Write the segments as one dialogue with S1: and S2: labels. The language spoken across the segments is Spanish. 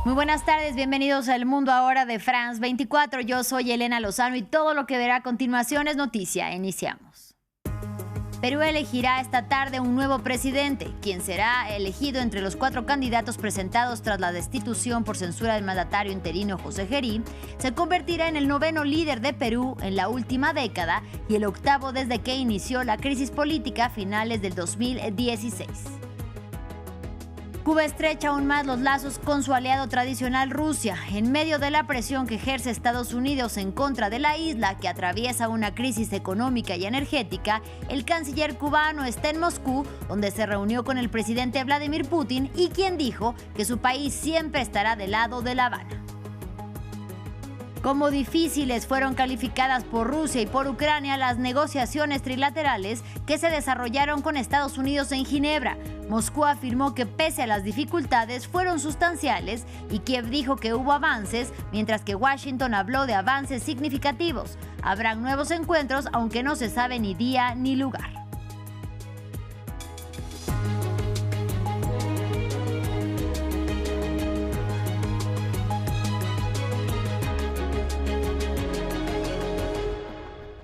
S1: Muy buenas tardes, bienvenidos al Mundo Ahora de France 24. Yo soy Elena Lozano y todo lo que verá a continuación es noticia. Iniciamos. Perú elegirá esta tarde un nuevo presidente, quien será elegido entre los 4 candidatos presentados tras la destitución por censura del mandatario interino José Gerí. Se convertirá en el 9º líder de Perú en la última década y el 8º desde que inició la crisis política a finales del 2016. Cuba estrecha aún más los lazos con su aliado tradicional Rusia, en medio de la presión que ejerce Estados Unidos en contra de la isla, que atraviesa una crisis económica y energética. El canciller cubano está en Moscú, donde se reunió con el presidente Vladimir Putin y quien dijo que su país siempre estará del lado de La Habana. Como difíciles fueron calificadas por Rusia y por Ucrania las negociaciones trilaterales que se desarrollaron con Estados Unidos en Ginebra. Moscú afirmó que pese a las dificultades fueron sustanciales y Kiev dijo que hubo avances, mientras que Washington habló de avances significativos. Habrán nuevos encuentros, aunque no se sabe ni día ni lugar.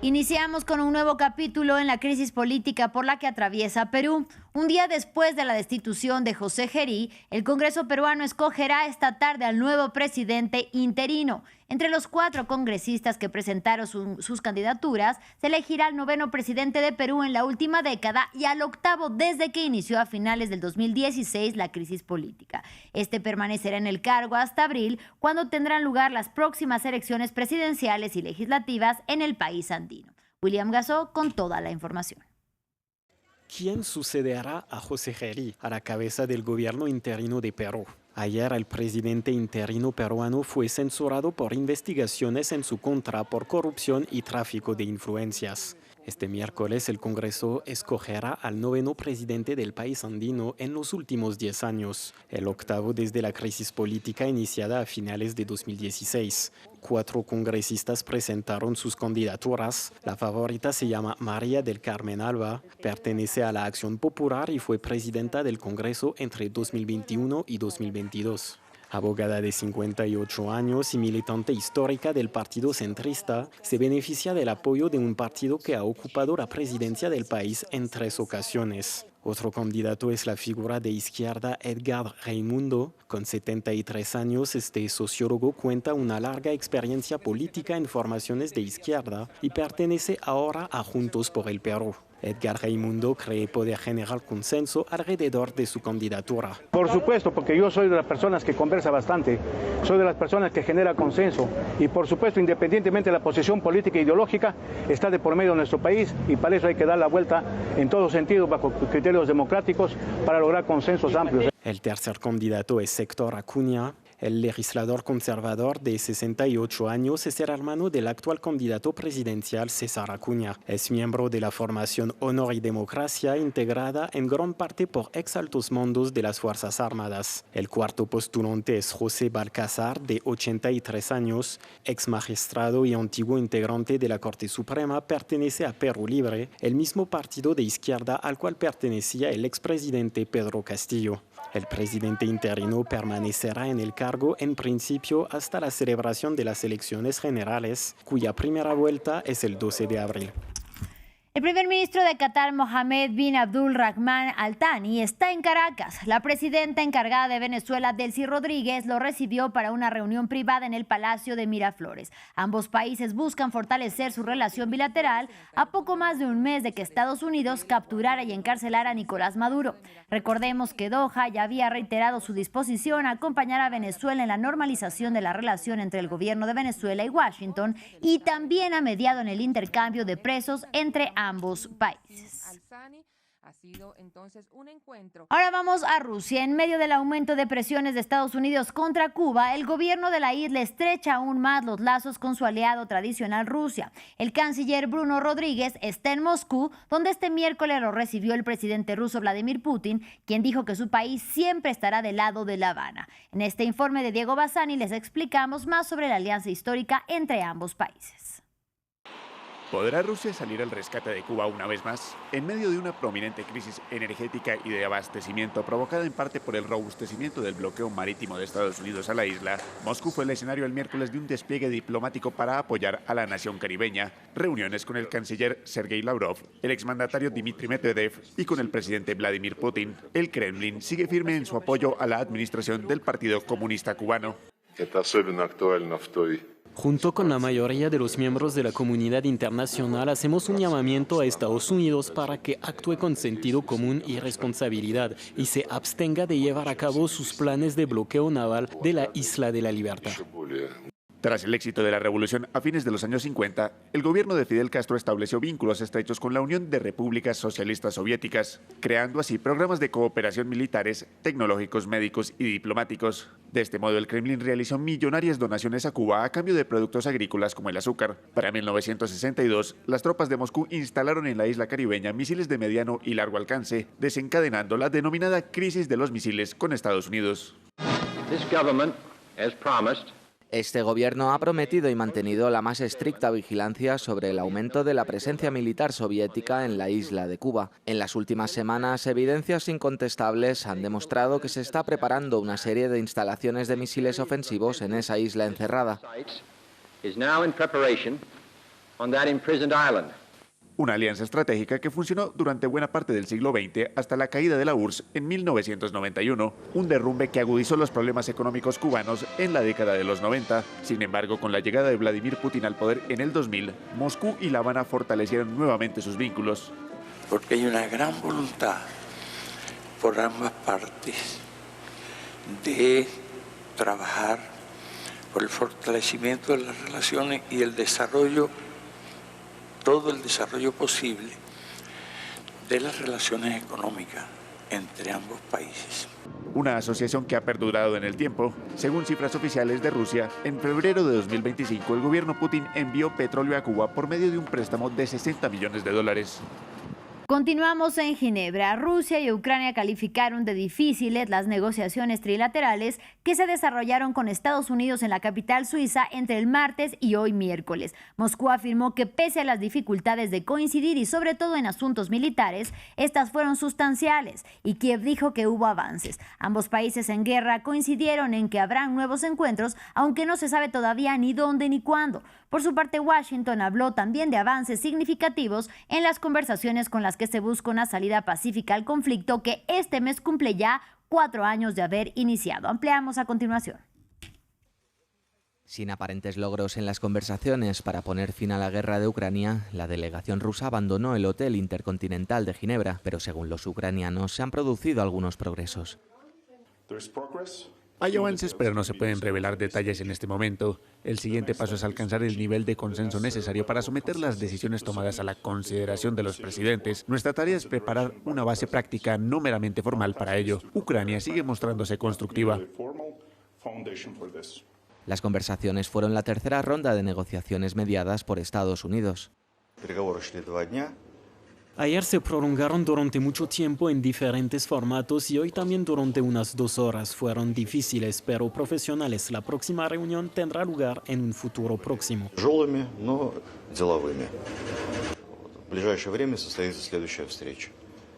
S1: Iniciamos con un nuevo capítulo en la crisis política por la que atraviesa Perú. Un día después de la destitución de José Gerí, el Congreso peruano escogerá esta tarde al nuevo presidente interino. Entre los 4 congresistas que presentaron sus candidaturas, se elegirá al 9º presidente de Perú en la última década y al 8º desde que inició a finales del 2016 la crisis política. Este permanecerá en el cargo hasta abril, cuando tendrán lugar las próximas elecciones presidenciales y legislativas en el país andino. William Gassó con toda la información.
S2: ¿Quién sucederá a José Gerí a la cabeza del gobierno interino de Perú? Ayer el presidente interino peruano fue censurado por investigaciones en su contra por corrupción y tráfico de influencias. Este miércoles el Congreso escogerá al 9º presidente del país andino en los últimos 10 años, el 8º desde la crisis política iniciada a finales de 2016. 4 congresistas presentaron sus candidaturas. La favorita se llama María del Carmen Alba, pertenece a la Acción Popular y fue presidenta del Congreso entre 2021 y 2022. Abogada de 58 años y militante histórica del partido centrista, se beneficia del apoyo de un partido que ha ocupado la presidencia del país en 3 ocasiones. Otro candidato es la figura de izquierda Edgar Raimundo. Con 73 años, este sociólogo cuenta una larga experiencia política en formaciones de izquierda y pertenece ahora a Juntos por el Perú. Edgar Raimundo cree poder generar consenso alrededor de su candidatura.
S3: Por supuesto, porque yo soy de las personas que conversa bastante, soy de las personas que genera consenso y por supuesto, independientemente de la posición política e ideológica, está de por medio de nuestro país y para eso hay que dar la vuelta en todo sentido bajo criterios democráticos para lograr consensos amplios.
S2: El tercer candidato es Héctor Acuña. El legislador conservador de 68 años es el hermano del actual candidato presidencial César Acuña. Es miembro de la formación Honor y Democracia, integrada en gran parte por exaltos mandos de las Fuerzas Armadas. El cuarto postulante es José Balcázar, de 83 años, ex magistrado y antiguo integrante de la Corte Suprema, pertenece a Perú Libre, el mismo partido de izquierda al cual pertenecía el expresidente Pedro Castillo. El presidente interino permanecerá en el cargo en principio hasta la celebración de las elecciones generales, cuya primera vuelta es el 12 de abril.
S1: El primer ministro de Qatar, Mohammed bin Abdulrahman Al Thani, está en Caracas. La presidenta encargada de Venezuela, Delcy Rodríguez, lo recibió para una reunión privada en el Palacio de Miraflores. Ambos países buscan fortalecer su relación bilateral a poco más de un mes de que Estados Unidos capturara y encarcelara a Nicolás Maduro. Recordemos que Doha ya había reiterado su disposición a acompañar a Venezuela en la normalización de la relación entre el gobierno de Venezuela y Washington y también ha mediado en el intercambio de presos entre ambos países. Ahora vamos a Rusia. En medio del aumento de presiones de Estados Unidos contra Cuba, el gobierno de la isla estrecha aún más los lazos con su aliado tradicional Rusia. El canciller Bruno Rodríguez está en Moscú, donde este miércoles lo recibió el presidente ruso Vladimir Putin, quien dijo que su país siempre estará del lado de La Habana. En este informe de Diego Bassani les explicamos más sobre la alianza histórica entre ambos países.
S4: ¿Podrá Rusia salir al rescate de Cuba una vez más? En medio de una prominente crisis energética y de abastecimiento provocada en parte por el robustecimiento del bloqueo marítimo de Estados Unidos a la isla, Moscú fue el escenario el miércoles de un despliegue diplomático para apoyar a la nación caribeña, reuniones con el canciller Sergei Lavrov, el exmandatario Dmitry Medvedev y con el presidente Vladimir Putin. El Kremlin sigue firme en su apoyo a la administración del Partido Comunista Cubano.
S2: Junto con la mayoría de los miembros de la comunidad internacional, hacemos un llamamiento a Estados Unidos para que actúe con sentido común y responsabilidad y se abstenga de llevar a cabo sus planes de bloqueo naval de la Isla de la Libertad.
S4: Tras el éxito de la revolución a fines de los años 50, el gobierno de Fidel Castro estableció vínculos estrechos con la Unión de Repúblicas Socialistas Soviéticas, creando así programas de cooperación militares, tecnológicos, médicos y diplomáticos. De este modo, el Kremlin realizó millonarias donaciones a Cuba a cambio de productos agrícolas como el azúcar. Para 1962, las tropas de Moscú instalaron en la isla caribeña misiles de mediano y largo alcance, desencadenando la denominada crisis de los misiles con Estados Unidos.
S5: Este gobierno ha prometido y mantenido la más estricta vigilancia sobre el aumento de la presencia militar soviética en la isla de Cuba. En las últimas semanas, evidencias incontestables han demostrado que se está preparando una serie de instalaciones de misiles ofensivos en esa isla encerrada.
S4: Una alianza estratégica que funcionó durante buena parte del siglo XX hasta la caída de la URSS en 1991, un derrumbe que agudizó los problemas económicos cubanos en la década de los 90. Sin embargo, con la llegada de Vladimir Putin al poder en el 2000, Moscú y La Habana fortalecieron nuevamente sus vínculos.
S6: Porque hay una gran voluntad por ambas partes de trabajar por el fortalecimiento de las relaciones y el desarrollo, todo el desarrollo posible de las relaciones económicas entre ambos países.
S4: Una asociación que ha perdurado en el tiempo. Según cifras oficiales de Rusia, en febrero de 2025 el gobierno Putin envió petróleo a Cuba por medio de un préstamo de $60 millones.
S1: Continuamos en Ginebra. Rusia y Ucrania calificaron de difíciles las negociaciones trilaterales que se desarrollaron con Estados Unidos en la capital suiza entre el martes y hoy miércoles. Moscú afirmó que pese a las dificultades de coincidir y sobre todo en asuntos militares, estas fueron sustanciales y Kiev dijo que hubo avances. Ambos países en guerra coincidieron en que habrán nuevos encuentros, aunque no se sabe todavía ni dónde ni cuándo. Por su parte, Washington habló también de avances significativos en las conversaciones con las que se busca una salida pacífica al conflicto que este mes cumple ya 4 años de haber iniciado. Ampliamos a continuación.
S5: Sin aparentes logros en las conversaciones para poner fin a la guerra de Ucrania, la delegación rusa abandonó el Hotel Intercontinental de Ginebra, pero según los ucranianos se han producido algunos progresos.
S4: Hay avances, pero no se pueden revelar detalles en este momento. El siguiente paso es alcanzar el nivel de consenso necesario para someter las decisiones tomadas a la consideración de los presidentes. Nuestra tarea es preparar una base práctica, no meramente formal, para ello. Ucrania sigue mostrándose constructiva.
S5: Las conversaciones fueron la tercera ronda de negociaciones mediadas por Estados Unidos.
S2: Ayer se prolongaron durante mucho tiempo en diferentes formatos y hoy también durante unas 2 horas. Fueron difíciles, pero profesionales. La próxima reunión tendrá lugar en un futuro próximo.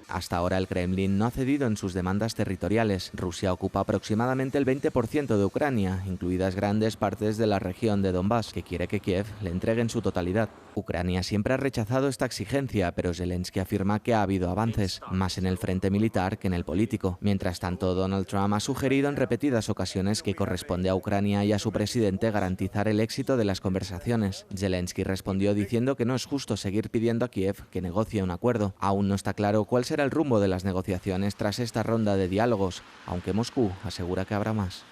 S5: Hasta ahora el Kremlin no ha cedido en sus demandas territoriales. Rusia ocupa aproximadamente el 20% de Ucrania, incluidas grandes partes de la región de Donbass, que quiere que Kiev le entregue en su totalidad. Ucrania siempre ha rechazado esta exigencia, pero Zelensky afirma que ha habido avances, más en el frente militar que en el político. Mientras tanto, Donald Trump ha sugerido en repetidas ocasiones que corresponde a Ucrania y a su presidente garantizar el éxito de las conversaciones. Zelensky respondió diciendo que no es justo seguir pidiendo a Kiev que negocie un acuerdo. Aún no está claro cuál será el rumbo de las negociaciones tras esta ronda de diálogos, aunque Moscú asegura que habrá más.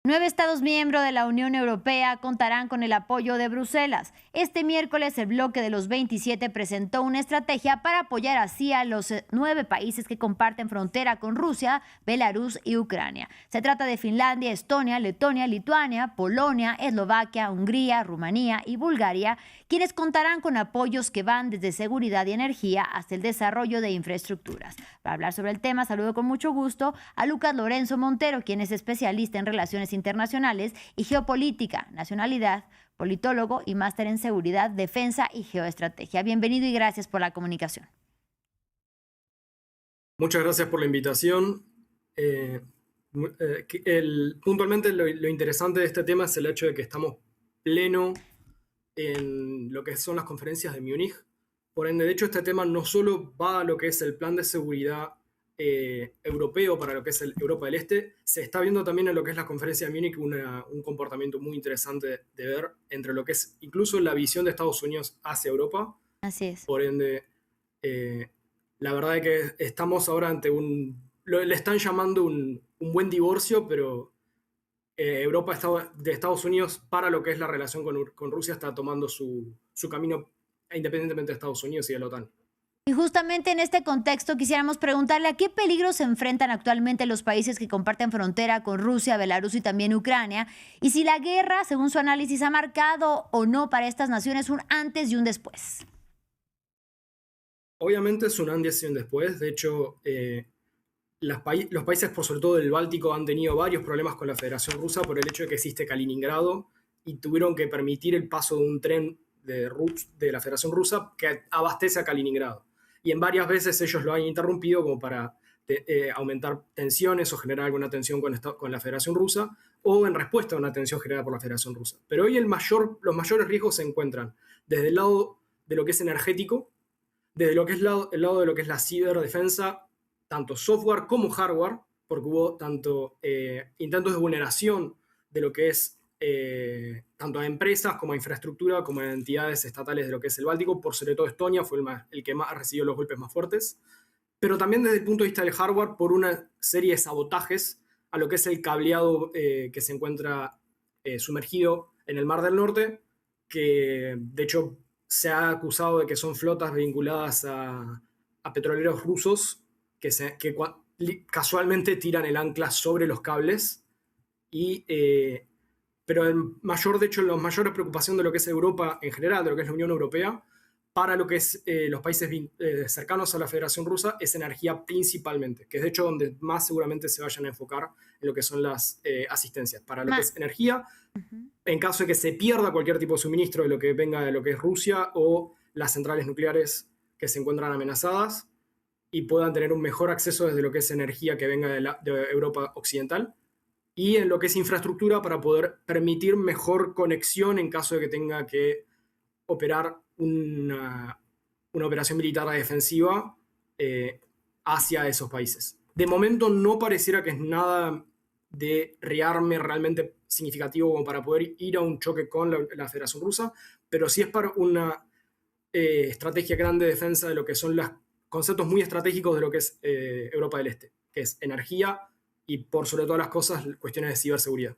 S1: 9 Estados miembros de la Unión Europea contarán con el apoyo de Bruselas. Este miércoles el bloque de los 27 presentó una estrategia para apoyar así a los 9 países que comparten frontera con Rusia, Belarus y Ucrania. Se trata de Finlandia, Estonia, Letonia, Lituania, Polonia, Eslovaquia, Hungría, Rumanía y Bulgaria, quienes contarán con apoyos que van desde seguridad y energía hasta el desarrollo de infraestructuras. Para hablar sobre el tema, saludo con mucho gusto a Lucas Lorenzo Montero, quien es especialista en relaciones Relaciones Internacionales y Geopolítica, nacionalidad, politólogo y máster en Seguridad, Defensa y Geoestrategia. Bienvenido y gracias por la comunicación.
S7: Muchas gracias por la invitación. Puntualmente lo interesante de este tema es el hecho de que estamos pleno en lo que son las conferencias de Múnich. Por ende, de hecho, este tema no solo va a lo que es el plan de seguridad europeo para lo que es Europa del Este, se está viendo también en lo que es la conferencia de Múnich un comportamiento muy interesante de ver entre lo que es incluso la visión de Estados Unidos hacia Europa.
S1: Así es.
S7: Por ende, la verdad es que estamos ahora ante le están llamando un buen divorcio, pero Europa de Estados Unidos para lo que es la relación con Rusia está tomando su camino independientemente de Estados Unidos y de la OTAN.
S1: Y justamente en este contexto quisiéramos preguntarle a qué peligros se enfrentan actualmente los países que comparten frontera con Rusia, Belarus y también Ucrania, y si la guerra, según su análisis, ha marcado o no para estas naciones un antes y un después.
S7: Obviamente es un antes y un después. De hecho, los países, por sobre todo del Báltico, han tenido varios problemas con la Federación Rusa por el hecho de que existe Kaliningrado y tuvieron que permitir el paso de un tren de la Federación Rusa que abastece a Kaliningrado. Y en varias veces ellos lo han interrumpido como para aumentar tensiones o generar alguna tensión con la Federación Rusa o en respuesta a una tensión generada por la Federación Rusa. Pero hoy los mayores riesgos se encuentran desde el lado de lo que es energético, desde lo que es el lado de lo que es la ciberdefensa, tanto software como hardware, porque hubo tanto intentos de vulneración de lo que es tanto a empresas como a infraestructura, como a entidades estatales de lo que es el Báltico. Por sobre todo Estonia fue el que más recibió los golpes más fuertes. Pero también desde el punto de vista del hardware, por una serie de sabotajes a lo que es el cableado que se encuentra sumergido en el Mar del Norte, que de hecho se ha acusado de que son flotas vinculadas a petroleros rusos que casualmente tiran el ancla sobre los cables. Pero la mayor preocupación de lo que es Europa en general, de lo que es la Unión Europea, para lo que es los países cercanos a la Federación Rusa, es energía principalmente, que es de hecho donde más seguramente se vayan a enfocar en lo que son las asistencias. Para lo que es energía, en caso de que se pierda cualquier tipo de suministro de lo que venga de lo que es Rusia o las centrales nucleares que se encuentran amenazadas y puedan tener un mejor acceso desde lo que es energía que venga de Europa Occidental, y en lo que es infraestructura para poder permitir mejor conexión en caso de que tenga que operar una operación militar defensiva hacia esos países. De momento no pareciera que es nada de rearme realmente significativo como para poder ir a un choque con la Federación Rusa, pero sí es para una estrategia grande de defensa de lo que son los conceptos muy estratégicos de lo que es Europa del Este, que es energía y por sobre todas las cosas cuestiones de ciberseguridad.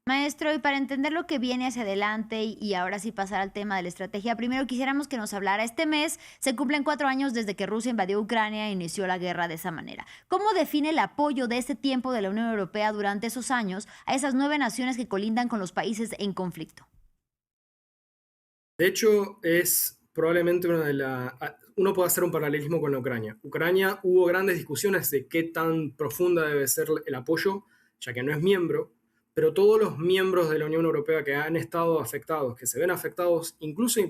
S1: Maestro, y para entender lo que viene hacia adelante y ahora sí pasar al tema de la estrategia, primero quisiéramos que nos hablara. Este mes se cumplen 4 años desde que Rusia invadió Ucrania e inició la guerra de esa manera. ¿Cómo define el apoyo de este tiempo de la Unión Europea durante esos años a esas 9 naciones que colindan con los países en conflicto?
S7: De hecho, es probablemente uno puede hacer un paralelismo con la Ucrania. Ucrania hubo grandes discusiones de qué tan profunda debe ser el apoyo, ya que no es miembro, pero todos los miembros de la Unión Europea que han estado afectados, que se ven afectados incluso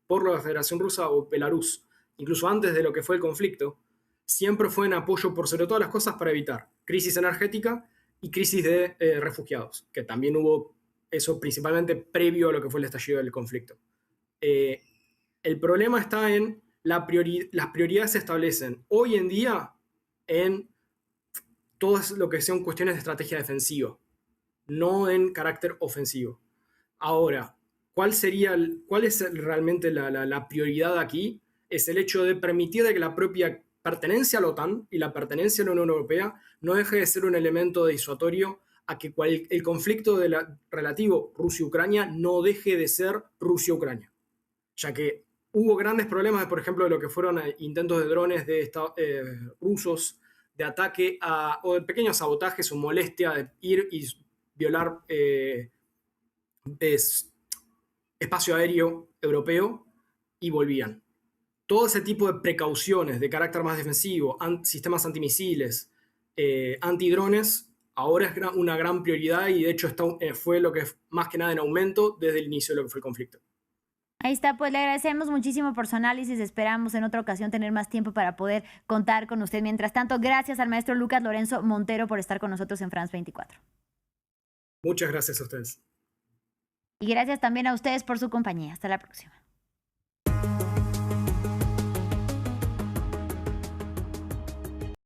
S7: por la Federación Rusa o Belarus, incluso antes de lo que fue el conflicto, siempre fue en apoyo por sobre todas las cosas para evitar crisis energética y crisis de refugiados, que también hubo eso principalmente previo a lo que fue el estallido del conflicto. El problema está en las prioridades se establecen hoy en día en todo lo que son cuestiones de estrategia defensiva, no en carácter ofensivo. Ahora, ¿cuál es realmente la prioridad aquí? Es el hecho de permitir que la propia pertenencia a la OTAN y la pertenencia a la Unión Europea no deje de ser un elemento disuasorio a que el conflicto relativo Rusia-Ucrania no deje de ser Rusia-Ucrania, ya que hubo grandes problemas, por ejemplo, de lo que fueron intentos de drones rusos de ataque o de pequeños sabotajes o molestia de ir y violar espacio aéreo europeo y volvían. Todo ese tipo de precauciones de carácter más defensivo, sistemas antimisiles, antidrones, ahora es una gran prioridad y de hecho fue lo que más que nada en aumento desde el inicio de lo que fue el conflicto.
S1: Ahí está, pues le agradecemos muchísimo por su análisis. Esperamos en otra ocasión tener más tiempo para poder contar con usted. Mientras tanto, gracias al maestro Lucas Lorenzo Montero por estar con nosotros en France 24.
S7: Muchas gracias a ustedes.
S1: Y gracias también a ustedes por su compañía. Hasta la próxima.